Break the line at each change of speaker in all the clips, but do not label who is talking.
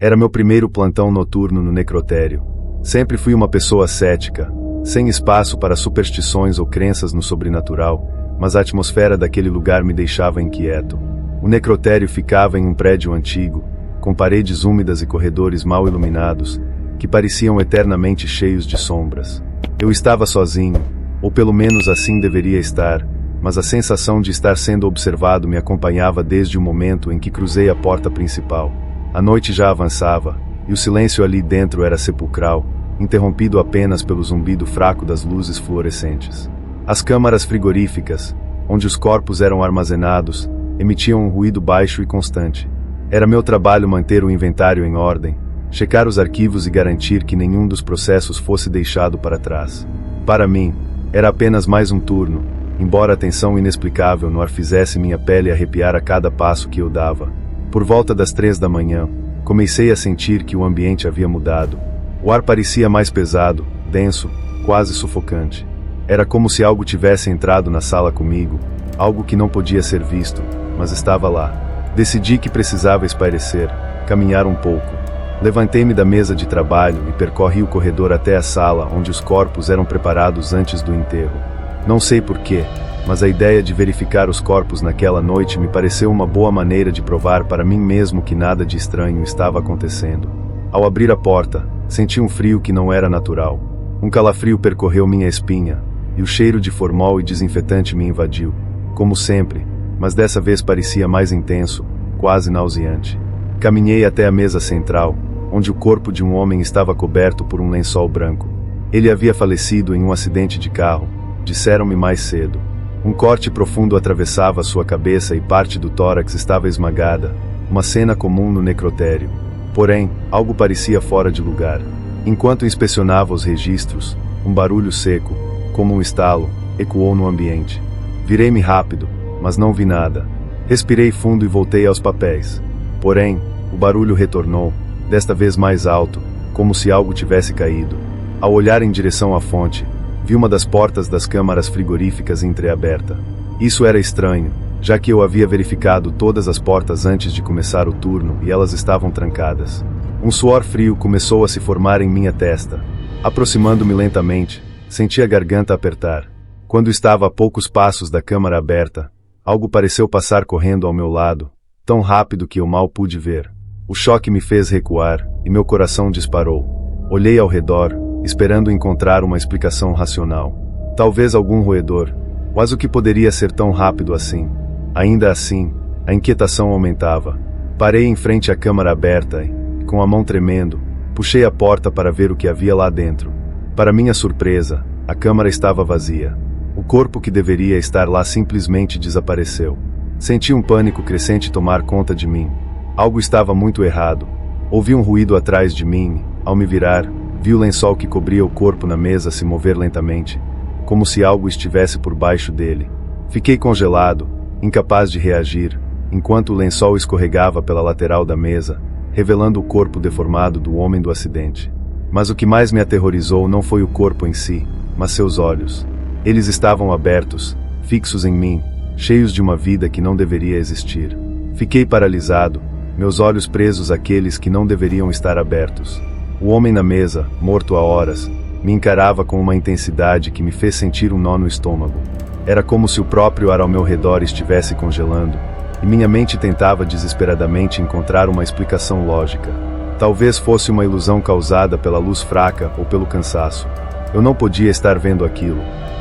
Era meu primeiro plantão noturno no necrotério. Sempre fui uma pessoa cética, sem espaço para superstições ou crenças no sobrenatural, mas a atmosfera daquele lugar me deixava inquieto. O necrotério ficava em um prédio antigo, com paredes úmidas e corredores mal iluminados, que pareciam eternamente cheios de sombras. Eu estava sozinho, ou pelo menos assim deveria estar, mas a sensação de estar sendo observado me acompanhava desde o momento em que cruzei a porta principal. A noite já avançava, e o silêncio ali dentro era sepulcral, interrompido apenas pelo zumbido fraco das luzes fluorescentes. As câmaras frigoríficas, onde os corpos eram armazenados, emitiam um ruído baixo e constante. Era meu trabalho manter o inventário em ordem, checar os arquivos e garantir que nenhum dos processos fosse deixado para trás. Para mim, era apenas mais um turno, embora a tensão inexplicável no ar fizesse minha pele arrepiar a cada passo que eu dava. Por volta das 3 da manhã, comecei a sentir que o ambiente havia mudado. O ar parecia mais pesado, denso, quase sufocante. Era como se algo tivesse entrado na sala comigo, algo que não podia ser visto, mas estava lá. Decidi que precisava espairecer, caminhar um pouco. Levantei-me da mesa de trabalho e percorri o corredor até a sala onde os corpos eram preparados antes do enterro. Não sei porquê, mas a ideia de verificar os corpos naquela noite me pareceu uma boa maneira de provar para mim mesmo que nada de estranho estava acontecendo. Ao abrir a porta, senti um frio que não era natural. Um calafrio percorreu minha espinha, e o cheiro de formol e desinfetante me invadiu, como sempre, mas dessa vez parecia mais intenso, quase nauseante. Caminhei até a mesa central, onde o corpo de um homem estava coberto por um lençol branco. Ele havia falecido em um acidente de carro, disseram-me mais cedo. Um corte profundo atravessava sua cabeça e parte do tórax estava esmagada, uma cena comum no necrotério. Porém, algo parecia fora de lugar. Enquanto inspecionava os registros, um barulho seco, como um estalo, ecoou no ambiente. Virei-me rápido, mas não vi nada. Respirei fundo e voltei aos papéis. Porém, o barulho retornou, desta vez mais alto, como se algo tivesse caído. Ao olhar em direção à fonte, vi uma das portas das câmaras frigoríficas entreaberta. Isso era estranho, já que eu havia verificado todas as portas antes de começar o turno e elas estavam trancadas. Um suor frio começou a se formar em minha testa. Aproximando-me lentamente, senti a garganta apertar. Quando estava a poucos passos da câmara aberta, algo pareceu passar correndo ao meu lado, tão rápido que eu mal pude ver. O choque me fez recuar, e meu coração disparou. Olhei ao redor, esperando encontrar uma explicação racional. Talvez algum roedor, mas o que poderia ser tão rápido assim? Ainda assim, a inquietação aumentava. Parei em frente à câmara aberta e, com a mão tremendo, puxei a porta para ver o que havia lá dentro. Para minha surpresa, a câmara estava vazia. O corpo que deveria estar lá simplesmente desapareceu. Senti um pânico crescente tomar conta de mim. Algo estava muito errado. Ouvi um ruído atrás de mim. Ao me virar, vi o lençol que cobria o corpo na mesa se mover lentamente, como se algo estivesse por baixo dele. Fiquei congelado, incapaz de reagir, enquanto o lençol escorregava pela lateral da mesa, revelando o corpo deformado do homem do acidente. Mas o que mais me aterrorizou não foi o corpo em si, mas seus olhos. Eles estavam abertos, fixos em mim, cheios de uma vida que não deveria existir. Fiquei paralisado, meus olhos presos àqueles que não deveriam estar abertos. O homem na mesa, morto há horas, me encarava com uma intensidade que me fez sentir um nó no estômago. Era como se o próprio ar ao meu redor estivesse congelando, e minha mente tentava desesperadamente encontrar uma explicação lógica. Talvez fosse uma ilusão causada pela luz fraca ou pelo cansaço. Eu não podia estar vendo aquilo.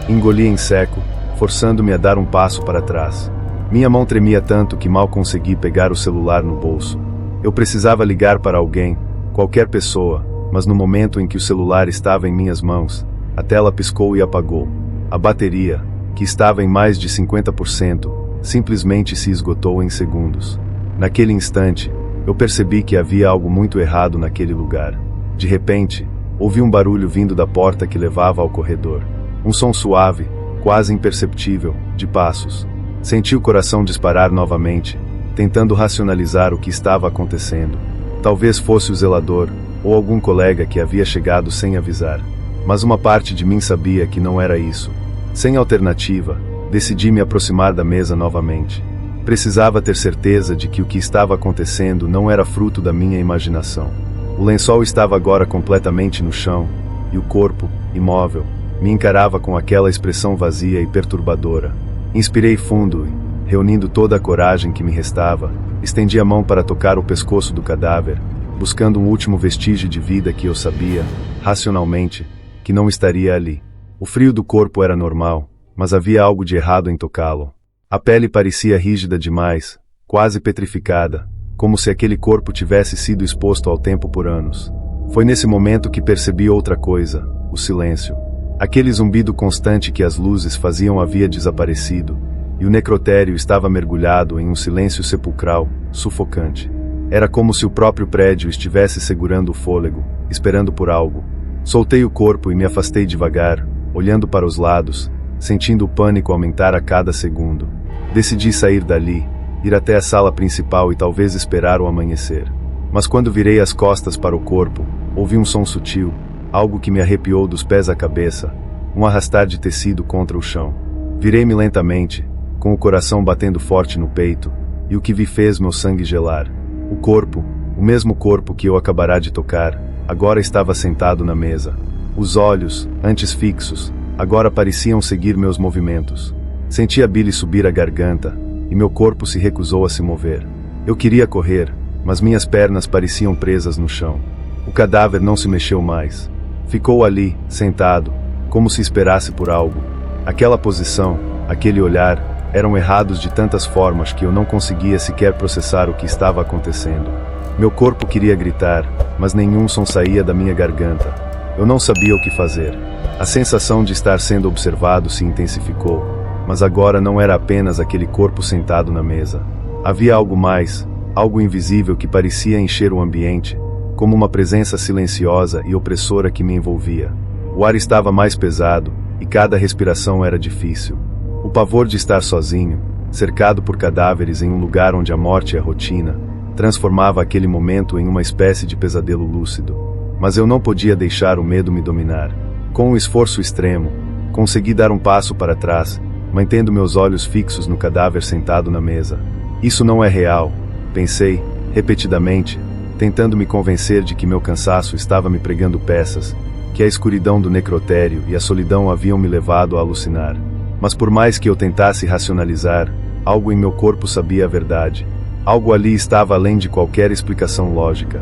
Engoli em seco, forçando-me a dar um passo para trás. Minha mão tremia tanto que mal consegui pegar o celular no bolso. Eu precisava ligar para alguém, qualquer pessoa, mas no momento em que o celular estava em minhas mãos, a tela piscou e apagou. A bateria, que estava em mais de 50%, simplesmente se esgotou em segundos. Naquele instante, eu percebi que havia algo muito errado naquele lugar. De repente, ouvi um barulho vindo da porta que levava ao corredor. Um som suave, quase imperceptível, de passos. Senti o coração disparar novamente, tentando racionalizar o que estava acontecendo. Talvez fosse o zelador, ou algum colega que havia chegado sem avisar. Mas uma parte de mim sabia que não era isso. Sem alternativa, decidi me aproximar da mesa novamente. Precisava ter certeza de que o que estava acontecendo não era fruto da minha imaginação. O lençol estava agora completamente no chão, e o corpo, imóvel, me encarava com aquela expressão vazia e perturbadora. Inspirei fundo e, reunindo toda a coragem que me restava, estendi a mão para tocar o pescoço do cadáver, buscando um último vestígio de vida que eu sabia, racionalmente, que não estaria ali. O frio do corpo era normal, mas havia algo de errado em tocá-lo. A pele parecia rígida demais, quase petrificada, como se aquele corpo tivesse sido exposto ao tempo por anos. Foi nesse momento que percebi outra coisa, o silêncio. Aquele zumbido constante que as luzes faziam havia desaparecido, e o necrotério estava mergulhado em um silêncio sepulcral, sufocante. Era como se o próprio prédio estivesse segurando o fôlego, esperando por algo. Soltei o corpo e me afastei devagar, olhando para os lados, sentindo o pânico aumentar a cada segundo. Decidi sair dali, ir até a sala principal e talvez esperar o amanhecer. Mas quando virei as costas para o corpo, ouvi um som sutil, algo que me arrepiou dos pés à cabeça, um arrastar de tecido contra o chão. Virei-me lentamente, com o coração batendo forte no peito, e o que vi fez meu sangue gelar. O corpo, o mesmo corpo que eu acabara de tocar, agora estava sentado na mesa. Os olhos, antes fixos, agora pareciam seguir meus movimentos. Senti a bile subir a garganta, e meu corpo se recusou a se mover. Eu queria correr, mas minhas pernas pareciam presas no chão. O cadáver não se mexeu mais. Ficou ali, sentado, como se esperasse por algo. Aquela posição, aquele olhar, eram errados de tantas formas que eu não conseguia sequer processar o que estava acontecendo. Meu corpo queria gritar, mas nenhum som saía da minha garganta. Eu não sabia o que fazer. A sensação de estar sendo observado se intensificou, mas agora não era apenas aquele corpo sentado na mesa. Havia algo mais, algo invisível que parecia encher o ambiente, como uma presença silenciosa e opressora que me envolvia. O ar estava mais pesado, e cada respiração era difícil. O pavor de estar sozinho, cercado por cadáveres em um lugar onde a morte é rotina, transformava aquele momento em uma espécie de pesadelo lúcido. Mas eu não podia deixar o medo me dominar. Com um esforço extremo, consegui dar um passo para trás, mantendo meus olhos fixos no cadáver sentado na mesa. Isso não é real, pensei, repetidamente, tentando me convencer de que meu cansaço estava me pregando peças, que a escuridão do necrotério e a solidão haviam me levado a alucinar. Mas por mais que eu tentasse racionalizar, algo em meu corpo sabia a verdade. Algo ali estava além de qualquer explicação lógica.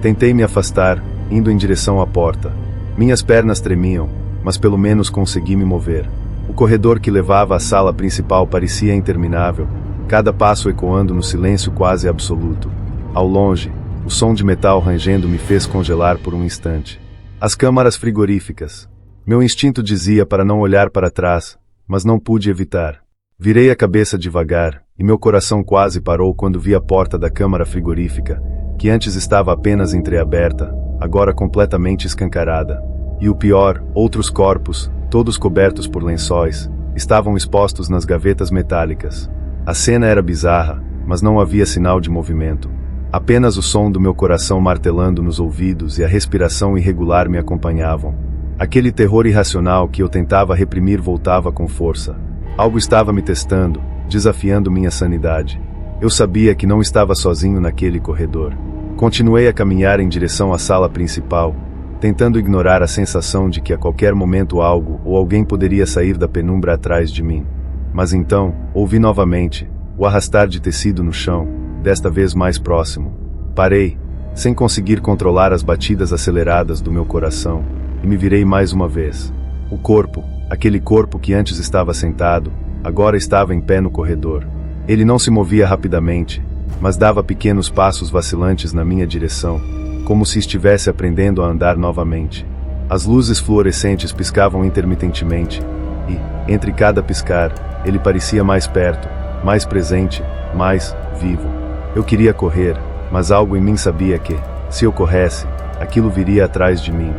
Tentei me afastar, indo em direção à porta. Minhas pernas tremiam, mas pelo menos consegui me mover. O corredor que levava à sala principal parecia interminável, cada passo ecoando no silêncio quase absoluto. Ao longe, o som de metal rangendo me fez congelar por um instante. As câmaras frigoríficas. Meu instinto dizia para não olhar para trás, mas não pude evitar. Virei a cabeça devagar, e meu coração quase parou quando vi a porta da câmara frigorífica, que antes estava apenas entreaberta, agora completamente escancarada. E o pior, outros corpos, todos cobertos por lençóis, estavam expostos nas gavetas metálicas. A cena era bizarra, mas não havia sinal de movimento. Apenas o som do meu coração martelando nos ouvidos e a respiração irregular me acompanhavam. Aquele terror irracional que eu tentava reprimir voltava com força. Algo estava me testando, desafiando minha sanidade. Eu sabia que não estava sozinho naquele corredor. Continuei a caminhar em direção à sala principal, tentando ignorar a sensação de que a qualquer momento algo ou alguém poderia sair da penumbra atrás de mim. Mas então, ouvi novamente o arrastar de tecido no chão, desta vez mais próximo. Parei, sem conseguir controlar as batidas aceleradas do meu coração, e me virei mais uma vez. O corpo, aquele corpo que antes estava sentado, agora estava em pé no corredor. Ele não se movia rapidamente, mas dava pequenos passos vacilantes na minha direção, como se estivesse aprendendo a andar novamente. As luzes fluorescentes piscavam intermitentemente, e, entre cada piscar, ele parecia mais perto, mais presente, mais vivo. Eu queria correr, mas algo em mim sabia que, se eu corresse, aquilo viria atrás de mim.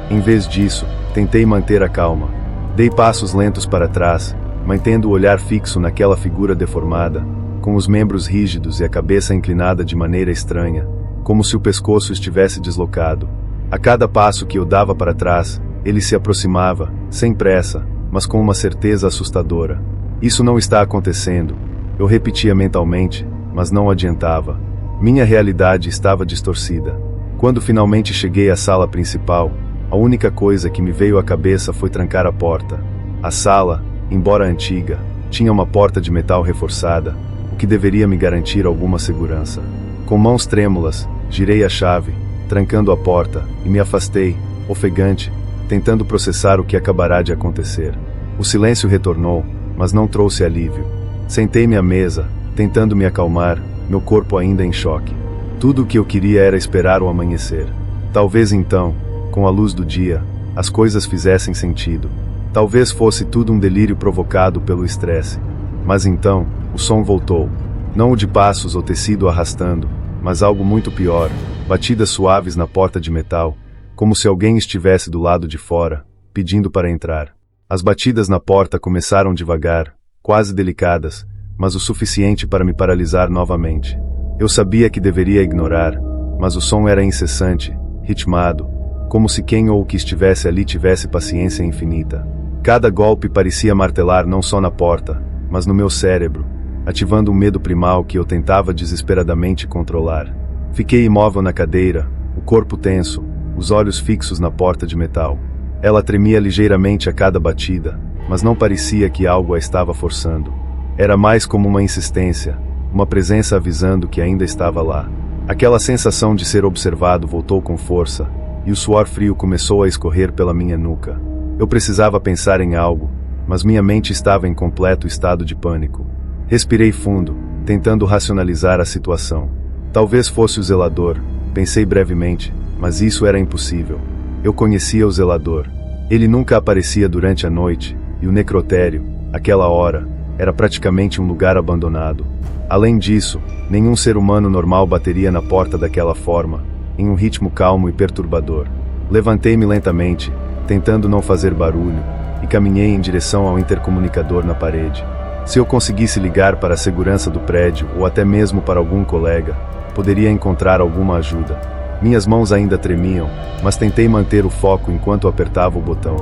Em vez disso, tentei manter a calma. Dei passos lentos para trás, mantendo o olhar fixo naquela figura deformada, com os membros rígidos e a cabeça inclinada de maneira estranha, como se o pescoço estivesse deslocado. A cada passo que eu dava para trás, ele se aproximava, sem pressa, mas com uma certeza assustadora. Isso não está acontecendo. Eu repetia mentalmente, mas não adiantava. Minha realidade estava distorcida. Quando finalmente cheguei à sala principal, a única coisa que me veio à cabeça foi trancar a porta. A sala, embora antiga, tinha uma porta de metal reforçada, o que deveria me garantir alguma segurança. Com mãos trêmulas, girei a chave, trancando a porta, e me afastei, ofegante, tentando processar o que acabará de acontecer. O silêncio retornou, mas não trouxe alívio. Sentei-me à mesa, tentando me acalmar, meu corpo ainda em choque. Tudo o que eu queria era esperar o amanhecer. Talvez então, com a luz do dia, as coisas fizessem sentido. Talvez fosse tudo um delírio provocado pelo estresse. Mas então, o som voltou. Não o de passos ou tecido arrastando, mas algo muito pior, batidas suaves na porta de metal, como se alguém estivesse do lado de fora, pedindo para entrar. As batidas na porta começaram devagar, quase delicadas, mas o suficiente para me paralisar novamente. Eu sabia que deveria ignorar, mas o som era incessante, ritmado, como se quem ou o que estivesse ali tivesse paciência infinita. Cada golpe parecia martelar não só na porta, mas no meu cérebro, ativando um medo primal que eu tentava desesperadamente controlar. Fiquei imóvel na cadeira, o corpo tenso, os olhos fixos na porta de metal. Ela tremia ligeiramente a cada batida, mas não parecia que algo a estava forçando. Era mais como uma insistência, uma presença avisando que ainda estava lá. Aquela sensação de ser observado voltou com força, e o suor frio começou a escorrer pela minha nuca. Eu precisava pensar em algo, mas minha mente estava em completo estado de pânico. Respirei fundo, tentando racionalizar a situação. Talvez fosse o zelador, pensei brevemente, mas isso era impossível. Eu conhecia o zelador. Ele nunca aparecia durante a noite, e o necrotério, aquela hora, era praticamente um lugar abandonado. Além disso, nenhum ser humano normal bateria na porta daquela forma, em um ritmo calmo e perturbador. Levantei-me lentamente, tentando não fazer barulho, e caminhei em direção ao intercomunicador na parede. Se eu conseguisse ligar para a segurança do prédio ou até mesmo para algum colega, poderia encontrar alguma ajuda. Minhas mãos ainda tremiam, mas tentei manter o foco enquanto apertava o botão.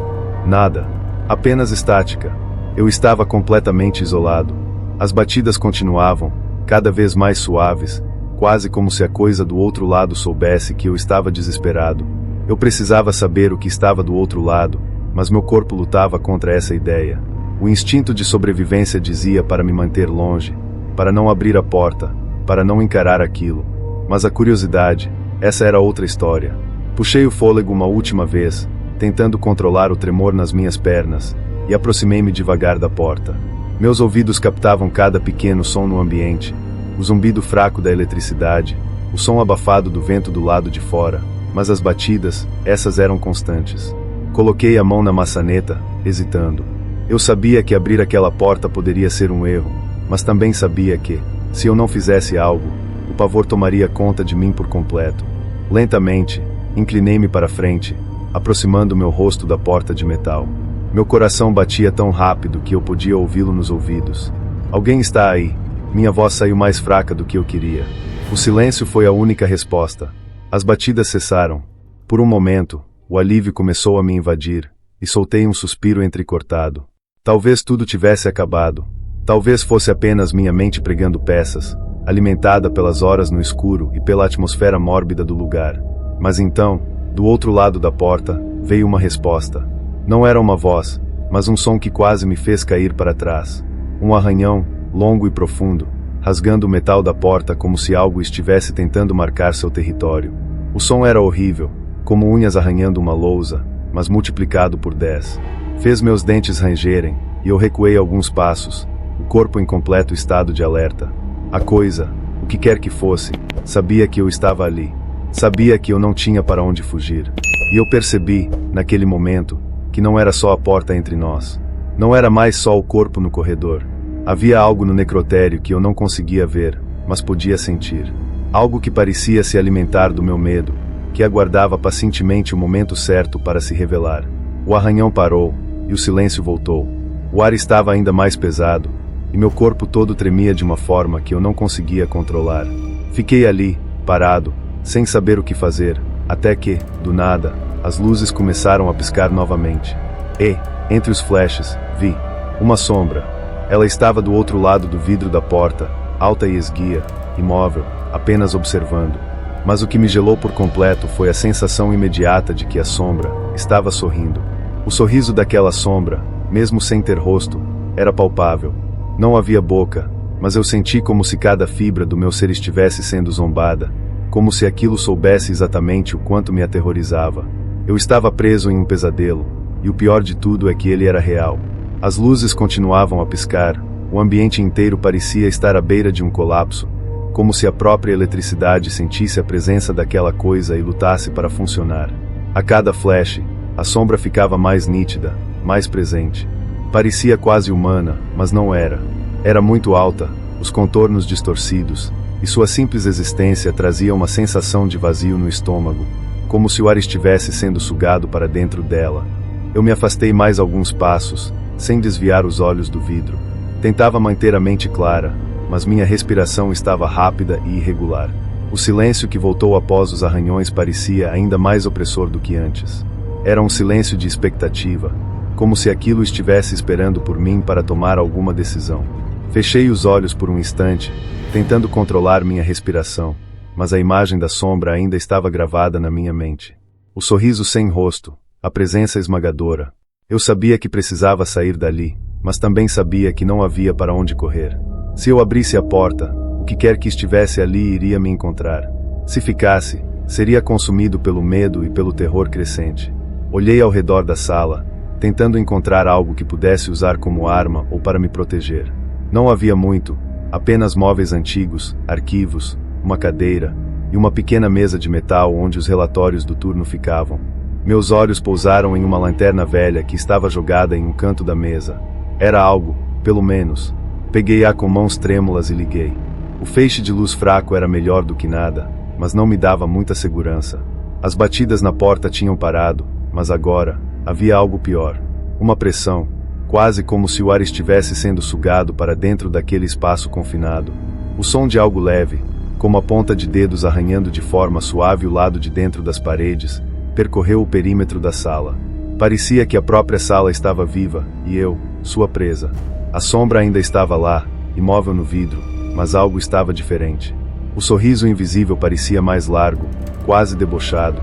Nada. Apenas estática. Eu estava completamente isolado. As batidas continuavam, cada vez mais suaves, quase como se a coisa do outro lado soubesse que eu estava desesperado. Eu precisava saber o que estava do outro lado, mas meu corpo lutava contra essa ideia. O instinto de sobrevivência dizia para me manter longe, para não abrir a porta, para não encarar aquilo. Mas a curiosidade, essa era outra história. Puxei o fôlego uma última vez, tentando controlar o tremor nas minhas pernas, e aproximei-me devagar da porta. Meus ouvidos captavam cada pequeno som no ambiente, o zumbido fraco da eletricidade, o som abafado do vento do lado de fora, mas as batidas, essas eram constantes. Coloquei a mão na maçaneta, hesitando. Eu sabia que abrir aquela porta poderia ser um erro, mas também sabia que, se eu não fizesse algo, o pavor tomaria conta de mim por completo. Lentamente, inclinei-me para frente, aproximando meu rosto da porta de metal. Meu coração batia tão rápido que eu podia ouvi-lo nos ouvidos. Alguém está aí. Minha voz saiu mais fraca do que eu queria. O silêncio foi a única resposta. As batidas cessaram. Por um momento, o alívio começou a me invadir, e soltei um suspiro entrecortado. Talvez tudo tivesse acabado. Talvez fosse apenas minha mente pregando peças, alimentada pelas horas no escuro e pela atmosfera mórbida do lugar. Mas então, do outro lado da porta, veio uma resposta. Não era uma voz, mas um som que quase me fez cair para trás. Um arranhão, longo e profundo, rasgando o metal da porta como se algo estivesse tentando marcar seu território. O som era horrível, como unhas arranhando uma lousa, mas multiplicado por 10. Fez meus dentes rangerem, e eu recuei alguns passos, o corpo em completo estado de alerta. A coisa, o que quer que fosse, sabia que eu estava ali. Sabia que eu não tinha para onde fugir. E eu percebi, naquele momento, que não era só a porta entre nós. Não era mais só o corpo no corredor. Havia algo no necrotério que eu não conseguia ver, mas podia sentir. Algo que parecia se alimentar do meu medo, que aguardava pacientemente o momento certo para se revelar. O arranhão parou, e o silêncio voltou. O ar estava ainda mais pesado, e meu corpo todo tremia de uma forma que eu não conseguia controlar. Fiquei ali, parado, sem saber o que fazer, até que, do nada, as luzes começaram a piscar novamente. E, entre os flashes, vi uma sombra. Ela estava do outro lado do vidro da porta, alta e esguia, imóvel, apenas observando. Mas o que me gelou por completo foi a sensação imediata de que a sombra estava sorrindo. O sorriso daquela sombra, mesmo sem ter rosto, era palpável. Não havia boca, mas eu senti como se cada fibra do meu ser estivesse sendo zombada, como se aquilo soubesse exatamente o quanto me aterrorizava. Eu estava preso em um pesadelo, e o pior de tudo é que ele era real. As luzes continuavam a piscar, o ambiente inteiro parecia estar à beira de um colapso, como se a própria eletricidade sentisse a presença daquela coisa e lutasse para funcionar. A cada flash, a sombra ficava mais nítida, mais presente. Parecia quase humana, mas não era. Era muito alta, os contornos distorcidos, e sua simples existência trazia uma sensação de vazio no estômago, como se o ar estivesse sendo sugado para dentro dela. Eu me afastei mais alguns passos, sem desviar os olhos do vidro. Tentava manter a mente clara, mas minha respiração estava rápida e irregular. O silêncio que voltou após os arranhões parecia ainda mais opressor do que antes. Era um silêncio de expectativa, como se aquilo estivesse esperando por mim para tomar alguma decisão. Fechei os olhos por um instante, tentando controlar minha respiração, mas a imagem da sombra ainda estava gravada na minha mente. O sorriso sem rosto, a presença esmagadora. Eu sabia que precisava sair dali, mas também sabia que não havia para onde correr. Se eu abrisse a porta, o que quer que estivesse ali iria me encontrar. Se ficasse, seria consumido pelo medo e pelo terror crescente. Olhei ao redor da sala, tentando encontrar algo que pudesse usar como arma ou para me proteger. Não havia muito, apenas móveis antigos, arquivos, uma cadeira e uma pequena mesa de metal onde os relatórios do turno ficavam. Meus olhos pousaram em uma lanterna velha que estava jogada em um canto da mesa. Era algo, pelo menos. Peguei-a com mãos trêmulas e liguei. O feixe de luz fraco era melhor do que nada, mas não me dava muita segurança. As batidas na porta tinham parado, mas agora, havia algo pior. Uma pressão, quase como se o ar estivesse sendo sugado para dentro daquele espaço confinado. O som de algo leve, como a ponta de dedos arranhando de forma suave o lado de dentro das paredes, percorreu o perímetro da sala. Parecia que a própria sala estava viva, e eu, sua presa. A sombra ainda estava lá, imóvel no vidro, mas algo estava diferente. O sorriso invisível parecia mais largo, quase debochado,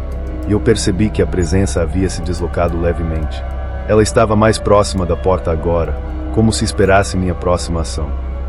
e eu percebi que a presença havia se deslocado levemente. Ela estava mais próxima da porta agora, como se esperasse minha próxima ação.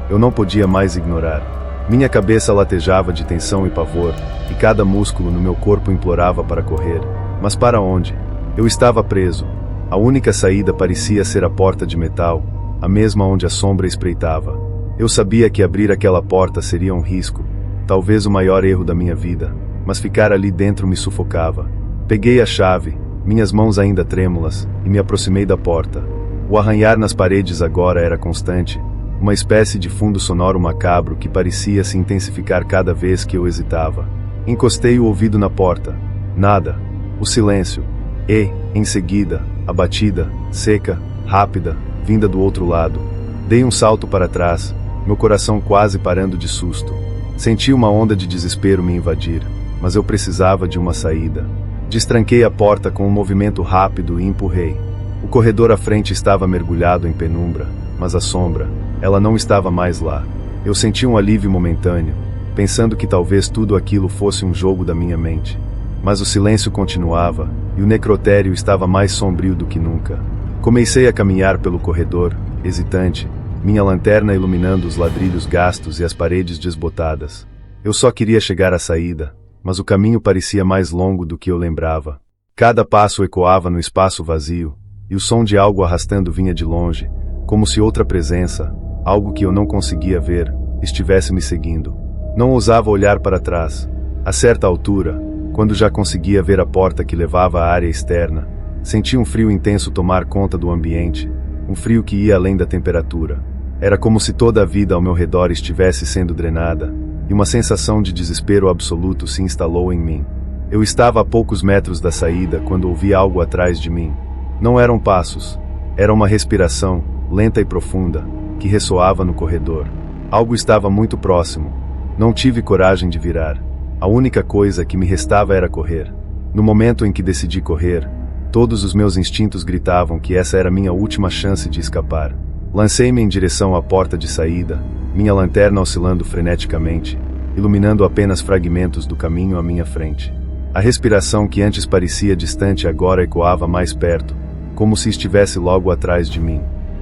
Eu não podia mais ignorar. Minha cabeça latejava de tensão e pavor, e cada músculo no meu corpo implorava para correr. Mas para onde? Eu estava preso. A única saída parecia ser a porta de metal, a mesma onde a sombra espreitava. Eu sabia que abrir aquela porta seria um risco, talvez o maior erro da minha vida, mas ficar ali dentro me sufocava. Peguei a chave, minhas mãos ainda trêmulas, e me aproximei da porta. O arranhar nas paredes agora era constante, uma espécie de fundo sonoro macabro que parecia se intensificar cada vez que eu hesitava. Encostei o ouvido na porta. Nada. O silêncio. E, em seguida, a batida, seca, rápida, vinda do outro lado. Dei um salto para trás, meu coração quase parando de susto. Senti uma onda de desespero me invadir, mas eu precisava de uma saída. Destranquei a porta com um movimento rápido e empurrei. O corredor à frente estava mergulhado em penumbra, mas a sombra, ela não estava mais lá. Eu senti um alívio momentâneo, pensando que talvez tudo aquilo fosse um jogo da minha mente. Mas o silêncio continuava, e o necrotério estava mais sombrio do que nunca. Comecei a caminhar pelo corredor, hesitante, minha lanterna iluminando os ladrilhos gastos e as paredes desbotadas. Eu só queria chegar à saída, mas o caminho parecia mais longo do que eu lembrava. Cada passo ecoava no espaço vazio, e o som de algo arrastando vinha de longe, como se outra presença, algo que eu não conseguia ver, estivesse me seguindo. Não ousava olhar para trás. A certa altura, quando já conseguia ver a porta que levava à área externa, senti um frio intenso tomar conta do ambiente, um frio que ia além da temperatura. Era como se toda a vida ao meu redor estivesse sendo drenada, e uma sensação de desespero absoluto se instalou em mim. Eu estava a poucos metros da saída quando ouvi algo atrás de mim. Não eram passos, era uma respiração, lenta e profunda, que ressoava no corredor. Algo estava muito próximo. Não tive coragem de virar. A única coisa que me restava era correr. No momento em que decidi correr, todos os meus instintos gritavam que essa era minha última chance de escapar. Lancei-me em direção à porta de saída, minha lanterna oscilando freneticamente, iluminando apenas fragmentos do caminho à minha frente. A respiração que antes parecia distante agora ecoava mais perto, como se estivesse logo atrás de mim.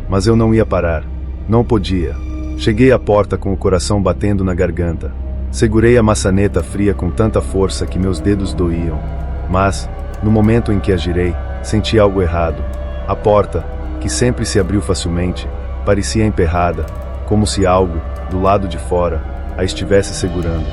Mas eu não ia parar. Não podia. Cheguei à porta com o coração batendo na garganta. Segurei a maçaneta fria com tanta força que meus dedos doíam. Mas, no momento em que a girei, senti algo errado. A porta, que sempre se abriu facilmente, parecia emperrada, como se algo, do lado de fora, a estivesse segurando.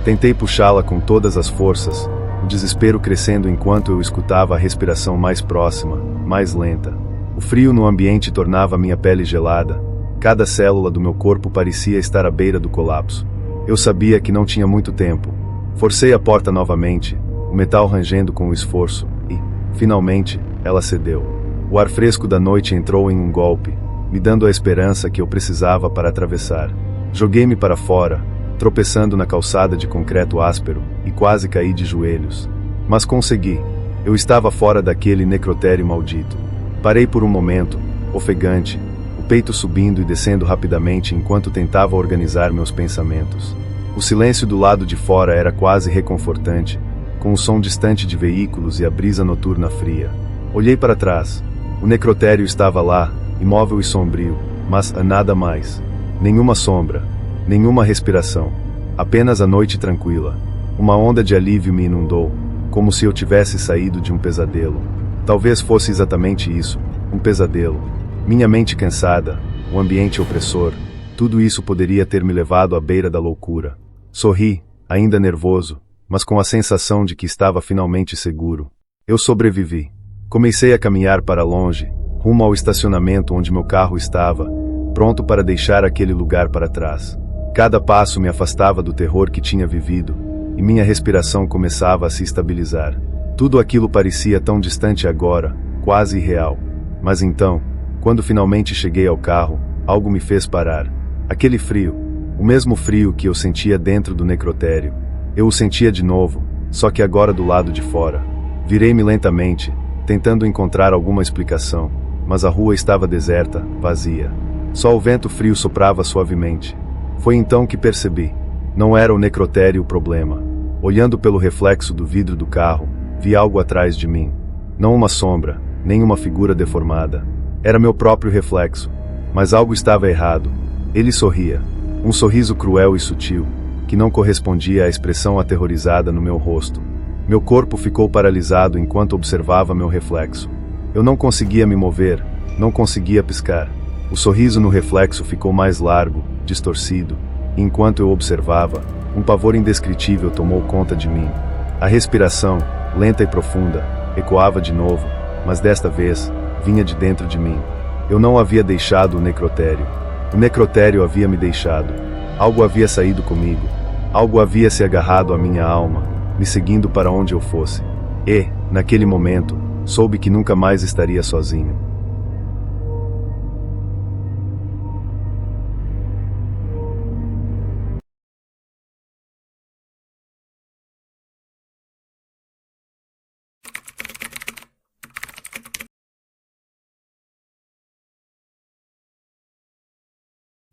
Tentei puxá-la com todas as forças, o desespero crescendo enquanto eu escutava a respiração mais próxima, mais lenta. O frio no ambiente tornava minha pele gelada. Cada célula do meu corpo parecia estar à beira do colapso. Eu sabia que não tinha muito tempo. Forcei a porta novamente, o metal rangendo com o esforço, e, finalmente, ela cedeu. O ar fresco da noite entrou em um golpe, me dando a esperança que eu precisava para atravessar. Joguei-me para fora, tropeçando na calçada de concreto áspero, e quase caí de joelhos. Mas consegui. Eu estava fora daquele necrotério maldito. Parei por um momento, ofegante, o peito subindo e descendo rapidamente enquanto tentava organizar meus pensamentos. O silêncio do lado de fora era quase reconfortante, com o som distante de veículos e a brisa noturna fria. Olhei para trás. O necrotério estava lá, imóvel e sombrio, mas nada mais. Nenhuma sombra, nenhuma respiração. Apenas a noite tranquila. Uma onda de alívio me inundou, como se eu tivesse saído de um pesadelo. Talvez fosse exatamente isso, um pesadelo. Minha mente cansada, o ambiente opressor, tudo isso poderia ter me levado à beira da loucura. Sorri, ainda nervoso, mas com a sensação de que estava finalmente seguro. Eu sobrevivi. Comecei a caminhar para longe, rumo ao estacionamento onde meu carro estava, pronto para deixar aquele lugar para trás. Cada passo me afastava do terror que tinha vivido, e minha respiração começava a se estabilizar. Tudo aquilo parecia tão distante agora, quase irreal. Mas então, quando finalmente cheguei ao carro, algo me fez parar. Aquele frio, o mesmo frio que eu sentia dentro do necrotério. Eu o sentia de novo, só que agora do lado de fora. Virei-me lentamente, tentando encontrar alguma explicação, mas a rua estava deserta, vazia. Só o vento frio soprava suavemente. Foi então que percebi. Não era o necrotério o problema. Olhando pelo reflexo do vidro do carro, vi algo atrás de mim. Não uma sombra, nem uma figura deformada. Era meu próprio reflexo. Mas algo estava errado. Ele sorria. Um sorriso cruel e sutil, que não correspondia à expressão aterrorizada no meu rosto. Meu corpo ficou paralisado enquanto observava meu reflexo. Eu não conseguia me mover, não conseguia piscar. O sorriso no reflexo ficou mais largo, distorcido, e enquanto eu observava, um pavor indescritível tomou conta de mim. A respiração, lenta e profunda, ecoava de novo, mas desta vez, vinha de dentro de mim. Eu não havia deixado o necrotério. O necrotério havia me deixado. Algo havia saído comigo. Algo havia se agarrado à minha alma, me seguindo para onde eu fosse. E, naquele momento, soube que nunca mais estaria sozinho.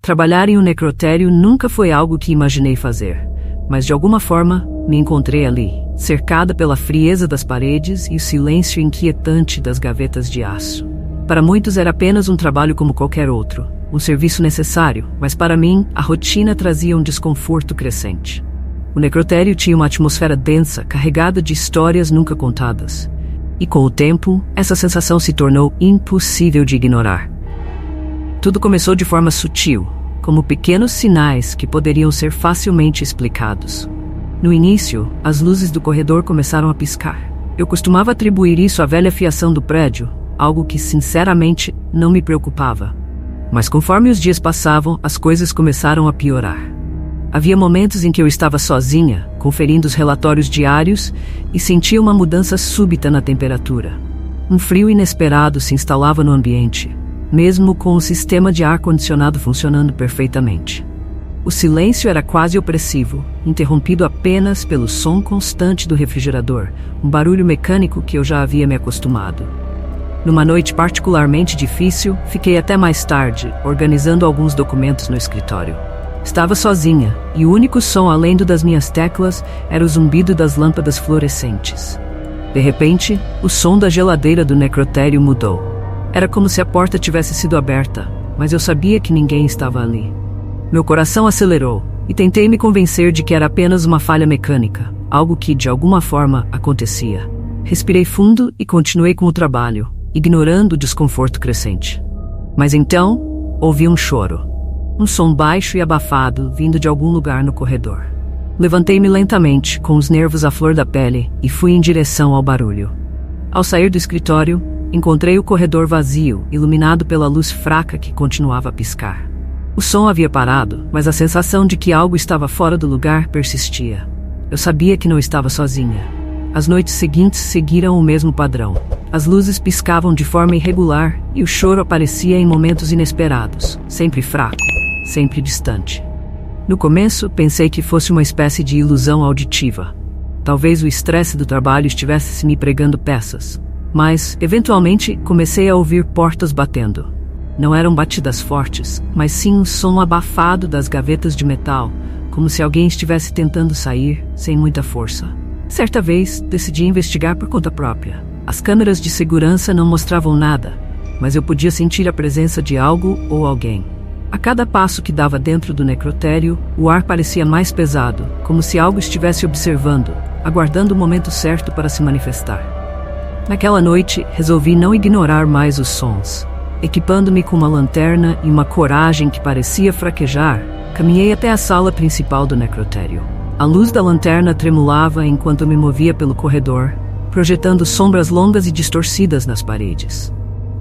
Trabalhar em um necrotério nunca foi algo que imaginei fazer, mas de alguma forma me encontrei ali, cercada pela frieza das paredes e o silêncio inquietante das gavetas de aço. Para muitos era apenas um trabalho como qualquer outro, um serviço necessário, mas para mim a rotina trazia um desconforto crescente. O necrotério tinha uma atmosfera densa, carregada de histórias nunca contadas. E com o tempo, essa sensação se tornou impossível de ignorar. Tudo começou de forma sutil, como pequenos sinais que poderiam ser facilmente explicados. No início, as luzes do corredor começaram a piscar. Eu costumava atribuir isso à velha fiação do prédio, algo que sinceramente não me preocupava. Mas conforme os dias passavam, as coisas começaram a piorar. Havia momentos em que eu estava sozinha, conferindo os relatórios diários, e sentia uma mudança súbita na temperatura. Um frio inesperado se instalava no ambiente, mesmo com o sistema de ar-condicionado funcionando perfeitamente. O silêncio era quase opressivo, interrompido apenas pelo som constante do refrigerador, um barulho mecânico que eu já havia me acostumado. Numa noite particularmente difícil, fiquei até mais tarde, organizando alguns documentos no escritório. Estava sozinha, e o único som além do das minhas teclas era o zumbido das lâmpadas fluorescentes. De repente, o som da geladeira do necrotério mudou. Era como se a porta tivesse sido aberta, mas eu sabia que ninguém estava ali. Meu coração acelerou, e tentei me convencer de que era apenas uma falha mecânica, algo que, de alguma forma, acontecia. Respirei fundo e continuei com o trabalho, ignorando o desconforto crescente. Mas então, ouvi um choro. Um som baixo e abafado vindo de algum lugar no corredor. Levantei-me lentamente, com os nervos à flor da pele, e fui em direção ao barulho. Ao sair do escritório, encontrei o corredor vazio, iluminado pela luz fraca que continuava a piscar. O som havia parado, mas a sensação de que algo estava fora do lugar persistia. Eu sabia que não estava sozinha. As noites seguintes seguiram o mesmo padrão. As luzes piscavam de forma irregular e o choro aparecia em momentos inesperados, sempre fraco, sempre distante. No começo, pensei que fosse uma espécie de ilusão auditiva. Talvez o estresse do trabalho estivesse me pregando peças. Mas, eventualmente, comecei a ouvir portas batendo. Não eram batidas fortes, mas sim um som abafado das gavetas de metal, como se alguém estivesse tentando sair, sem muita força. Certa vez, decidi investigar por conta própria. As câmeras de segurança não mostravam nada, mas eu podia sentir a presença de algo ou alguém. A cada passo que dava dentro do necrotério, o ar parecia mais pesado, como se algo estivesse observando, aguardando o momento certo para se manifestar. Naquela noite, resolvi não ignorar mais os sons. Equipando-me com uma lanterna e uma coragem que parecia fraquejar, caminhei até a sala principal do necrotério. A luz da lanterna tremulava enquanto me movia pelo corredor, projetando sombras longas e distorcidas nas paredes.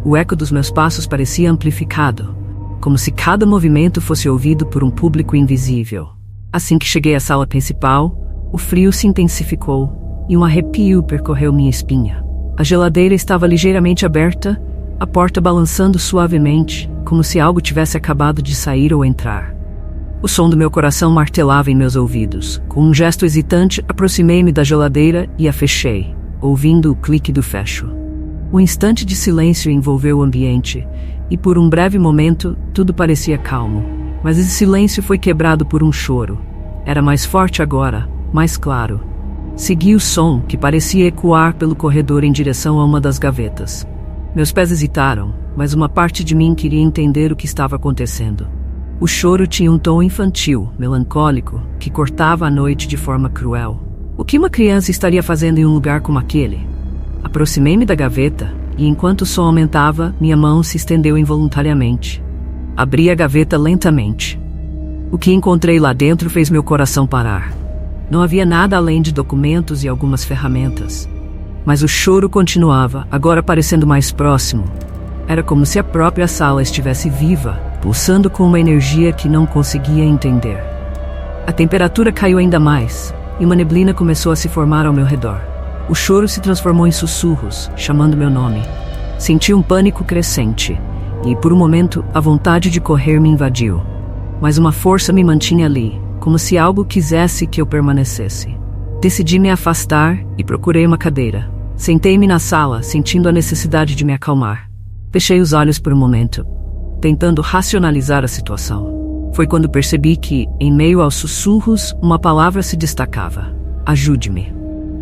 O eco dos meus passos parecia amplificado, como se cada movimento fosse ouvido por um público invisível. Assim que cheguei à sala principal, o frio se intensificou e um arrepio percorreu minha espinha. A geladeira estava ligeiramente aberta, a porta balançando suavemente, como se algo tivesse acabado de sair ou entrar. O som do meu coração martelava em meus ouvidos. Com um gesto hesitante, aproximei-me da geladeira e a fechei, ouvindo o clique do fecho. Um instante de silêncio envolveu o ambiente, e por um breve momento, tudo parecia calmo. Mas esse silêncio foi quebrado por um choro. Era mais forte agora, mais claro. Segui o som, que parecia ecoar pelo corredor em direção a uma das gavetas. Meus pés hesitaram, mas uma parte de mim queria entender o que estava acontecendo. O choro tinha um tom infantil, melancólico, que cortava a noite de forma cruel. O que uma criança estaria fazendo em um lugar como aquele? Aproximei-me da gaveta, e enquanto o som aumentava, minha mão se estendeu involuntariamente. Abri a gaveta lentamente. O que encontrei lá dentro fez meu coração parar. Não havia nada além de documentos e algumas ferramentas. Mas o choro continuava, agora parecendo mais próximo. Era como se a própria sala estivesse viva, pulsando com uma energia que não conseguia entender. A temperatura caiu ainda mais, e uma neblina começou a se formar ao meu redor. O choro se transformou em sussurros, chamando meu nome. Senti um pânico crescente, e por um momento a vontade de correr me invadiu. Mas uma força me mantinha ali, como se algo quisesse que eu permanecesse. Decidi me afastar e procurei uma cadeira. Sentei-me na sala, sentindo a necessidade de me acalmar. Fechei os olhos por um momento, tentando racionalizar a situação. Foi quando percebi que, em meio aos sussurros, uma palavra se destacava. Ajude-me.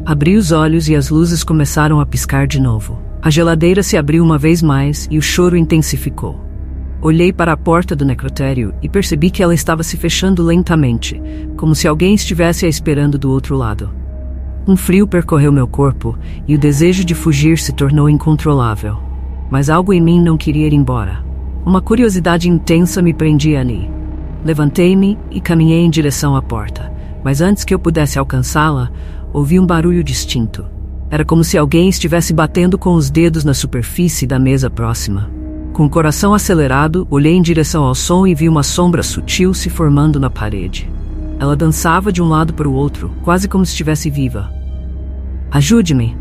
Abri os olhos e as luzes começaram a piscar de novo. A geladeira se abriu uma vez mais e o choro intensificou. Olhei para a porta do necrotério e percebi que ela estava se fechando lentamente, como se alguém estivesse a esperando do outro lado. Um frio percorreu meu corpo e o desejo de fugir se tornou incontrolável. Mas algo em mim não queria ir embora. Uma curiosidade intensa me prendia ali. Levantei-me e caminhei em direção à porta, mas antes que eu pudesse alcançá-la, ouvi um barulho distinto. Era como se alguém estivesse batendo com os dedos na superfície da mesa próxima. Com o coração acelerado, olhei em direção ao som e vi uma sombra sutil se formando na parede. Ela dançava de um lado para o outro, quase como se estivesse viva. Ajude-me!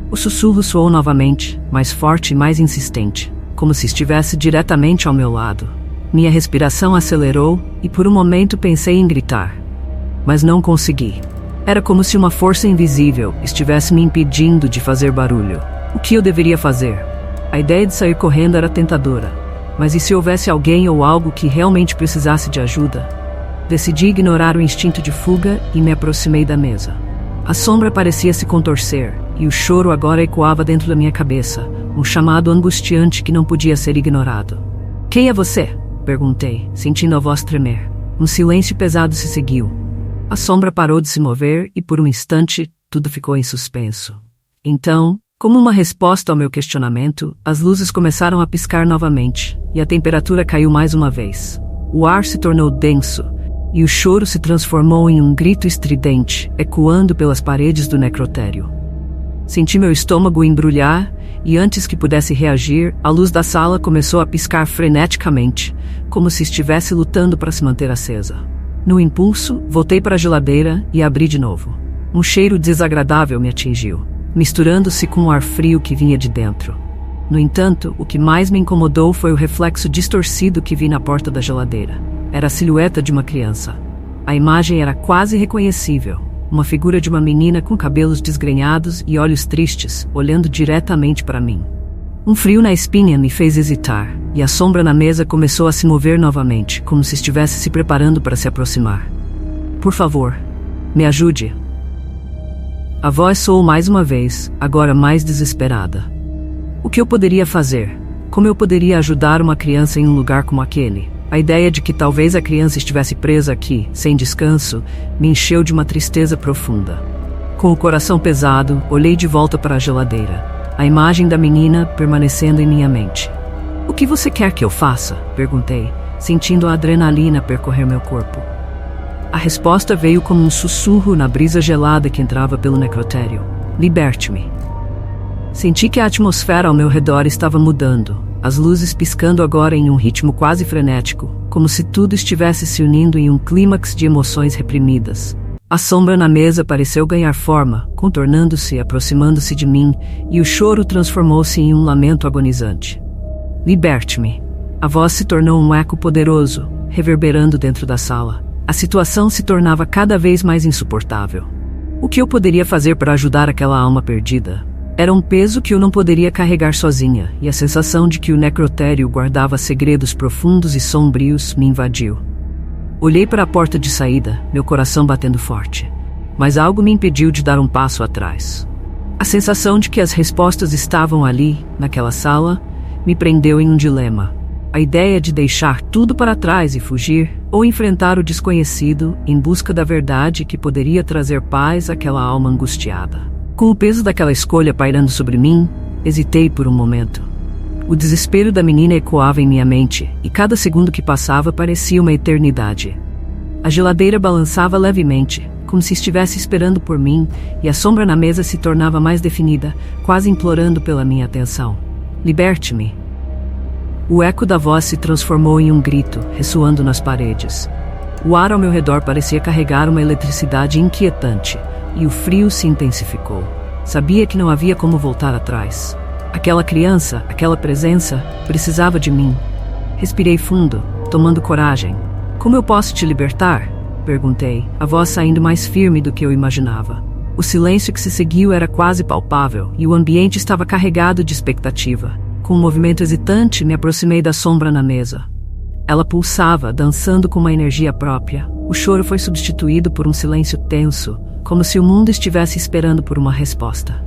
O sussurro soou novamente, mais forte e mais insistente, como se estivesse diretamente ao meu lado. Minha respiração acelerou e por um momento pensei em gritar. Mas não consegui. Era como se uma força invisível estivesse me impedindo de fazer barulho. O que eu deveria fazer? A ideia de sair correndo era tentadora, mas e se houvesse alguém ou algo que realmente precisasse de ajuda? Decidi ignorar o instinto de fuga e me aproximei da mesa. A sombra parecia se contorcer, e o choro agora ecoava dentro da minha cabeça, um chamado angustiante que não podia ser ignorado. "Quem é você?" perguntei, sentindo a voz tremer. Um silêncio pesado se seguiu. A sombra parou de se mover e por um instante tudo ficou em suspenso. Então, como uma resposta ao meu questionamento, as luzes começaram a piscar novamente, e a temperatura caiu mais uma vez. O ar se tornou denso, e o choro se transformou em um grito estridente, ecoando pelas paredes do necrotério. Senti meu estômago embrulhar, e antes que pudesse reagir, a luz da sala começou a piscar freneticamente, como se estivesse lutando para se manter acesa. No impulso, voltei para a geladeira e abri de novo. Um cheiro desagradável me atingiu, misturando-se com o ar frio que vinha de dentro. No entanto, o que mais me incomodou foi o reflexo distorcido que vi na porta da geladeira. Era a silhueta de uma criança. A imagem era quase reconhecível. Uma figura de uma menina com cabelos desgrenhados e olhos tristes, olhando diretamente para mim. Um frio na espinha me fez hesitar, e a sombra na mesa começou a se mover novamente, como se estivesse se preparando para se aproximar. "Por favor, me ajude." A voz soou mais uma vez, agora mais desesperada. O que eu poderia fazer? Como eu poderia ajudar uma criança em um lugar como aquele? A ideia de que talvez a criança estivesse presa aqui, sem descanso, me encheu de uma tristeza profunda. Com o coração pesado, olhei de volta para a geladeira, a imagem da menina permanecendo em minha mente. "O que você quer que eu faça?" perguntei, sentindo a adrenalina percorrer meu corpo. A resposta veio como um sussurro na brisa gelada que entrava pelo necrotério. "Liberte-me." Senti que a atmosfera ao meu redor estava mudando, as luzes piscando agora em um ritmo quase frenético, como se tudo estivesse se unindo em um clímax de emoções reprimidas. A sombra na mesa pareceu ganhar forma, contornando-se e aproximando-se de mim, e o choro transformou-se em um lamento agonizante. "Liberte-me." A voz se tornou um eco poderoso, reverberando dentro da sala. A situação se tornava cada vez mais insuportável. O que eu poderia fazer para ajudar aquela alma perdida? Era um peso que eu não poderia carregar sozinha, e a sensação de que o necrotério guardava segredos profundos e sombrios me invadiu. Olhei para a porta de saída, meu coração batendo forte. Mas algo me impediu de dar um passo atrás. A sensação de que as respostas estavam ali, naquela sala, me prendeu em um dilema. A ideia de deixar tudo para trás e fugir, ou enfrentar o desconhecido em busca da verdade que poderia trazer paz àquela alma angustiada. Com o peso daquela escolha pairando sobre mim, hesitei por um momento. O desespero da menina ecoava em minha mente, e cada segundo que passava parecia uma eternidade. A geladeira balançava levemente, como se estivesse esperando por mim, e a sombra na mesa se tornava mais definida, quase implorando pela minha atenção. "Liberte-me." O eco da voz se transformou em um grito, ressoando nas paredes. O ar ao meu redor parecia carregar uma eletricidade inquietante, e o frio se intensificou. Sabia que não havia como voltar atrás. Aquela criança, aquela presença, precisava de mim. Respirei fundo, tomando coragem. "Como eu posso te libertar?" perguntei, a voz saindo mais firme do que eu imaginava. O silêncio que se seguiu era quase palpável, e o ambiente estava carregado de expectativa. Com um movimento hesitante, me aproximei da sombra na mesa. Ela pulsava, dançando com uma energia própria. O choro foi substituído por um silêncio tenso, como se o mundo estivesse esperando por uma resposta.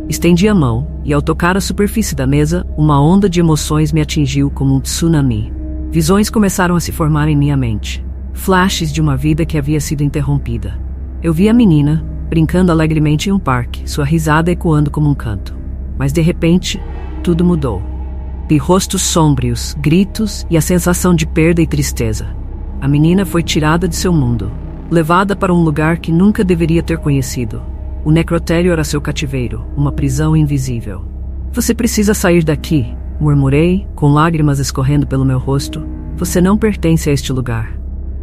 Estendi a mão, e ao tocar a superfície da mesa, uma onda de emoções me atingiu como um tsunami. Visões começaram a se formar em minha mente. Flashes de uma vida que havia sido interrompida. Eu vi a menina, brincando alegremente em um parque, sua risada ecoando como um canto. Mas de repente, tudo mudou. Vi rostos sômbrios, gritos e a sensação de perda e tristeza. A menina foi tirada de seu mundo, levada para um lugar que nunca deveria ter conhecido. O necrotério era seu cativeiro, uma prisão invisível. "Você precisa sair daqui", murmurei, com lágrimas escorrendo pelo meu rosto. "Você não pertence a este lugar."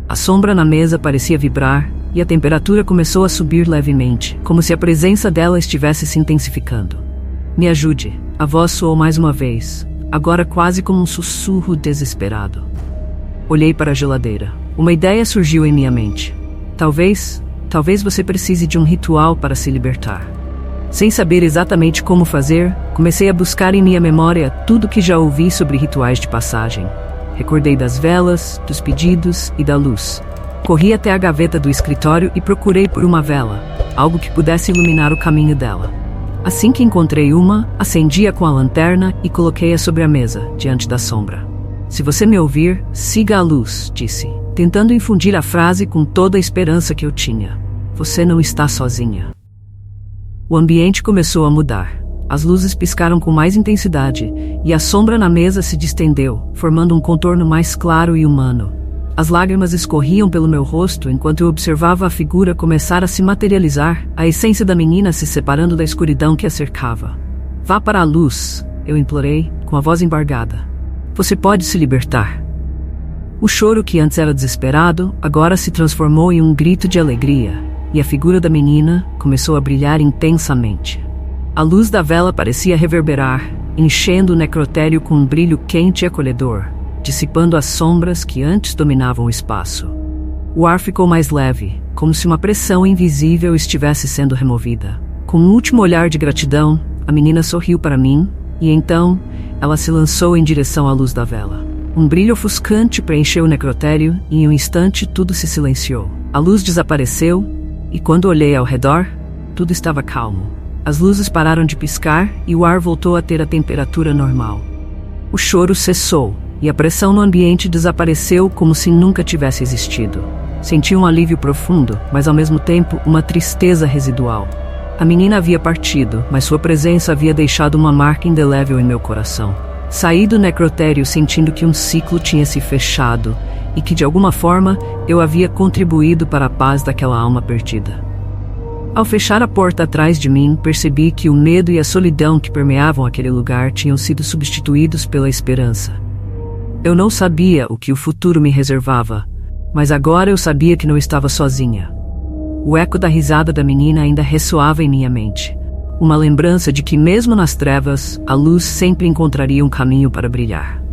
A sombra na mesa parecia vibrar, e a temperatura começou a subir levemente, como se a presença dela estivesse se intensificando. "Me ajude." A voz soou mais uma vez, agora quase como um sussurro desesperado. Olhei para a geladeira. Uma ideia surgiu em minha mente. Talvez você precise de um ritual para se libertar." Sem saber exatamente como fazer, comecei a buscar em minha memória tudo que já ouvi sobre rituais de passagem. Recordei das velas, dos pedidos e da luz. Corri até a gaveta do escritório e procurei por uma vela, algo que pudesse iluminar o caminho dela. Assim que encontrei uma, acendi-a com a lanterna e coloquei-a sobre a mesa, diante da sombra. Se você me ouvir, siga a luz, disse, tentando infundir a frase com toda a esperança que eu tinha. Você não está sozinha. O ambiente começou a mudar. As luzes piscaram com mais intensidade e a sombra na mesa se distendeu, formando um contorno mais claro e humano. As lágrimas escorriam pelo meu rosto enquanto eu observava a figura começar a se materializar, a essência da menina se separando da escuridão que a cercava. Vá para a luz, eu implorei, com a voz embargada. Você pode se libertar. O choro que antes era desesperado, agora se transformou em um grito de alegria. E a figura da menina começou a brilhar intensamente. A luz da vela parecia reverberar, enchendo o necrotério com um brilho quente e acolhedor, dissipando as sombras que antes dominavam o espaço. O ar ficou mais leve, como se uma pressão invisível estivesse sendo removida. Com um último olhar de gratidão, a menina sorriu para mim, e então ela se lançou em direção à luz da vela. Um brilho ofuscante preencheu o necrotério e em um instante tudo se silenciou. A luz desapareceu, e quando olhei ao redor, tudo estava calmo. As luzes pararam de piscar e o ar voltou a ter a temperatura normal. O choro cessou e a pressão no ambiente desapareceu como se nunca tivesse existido. Senti um alívio profundo, mas ao mesmo tempo uma tristeza residual. A menina havia partido, mas sua presença havia deixado uma marca indelével em meu coração. Saí do necrotério sentindo que um ciclo tinha se fechado e que, de alguma forma, eu havia contribuído para a paz daquela alma perdida. Ao fechar a porta atrás de mim, percebi que o medo e a solidão que permeavam aquele lugar tinham sido substituídos pela esperança. Eu não sabia o que o futuro me reservava, mas agora eu sabia que não estava sozinha. O eco da risada da menina ainda ressoava em minha mente. Uma lembrança de que, mesmo nas trevas, a luz sempre encontraria um caminho para brilhar.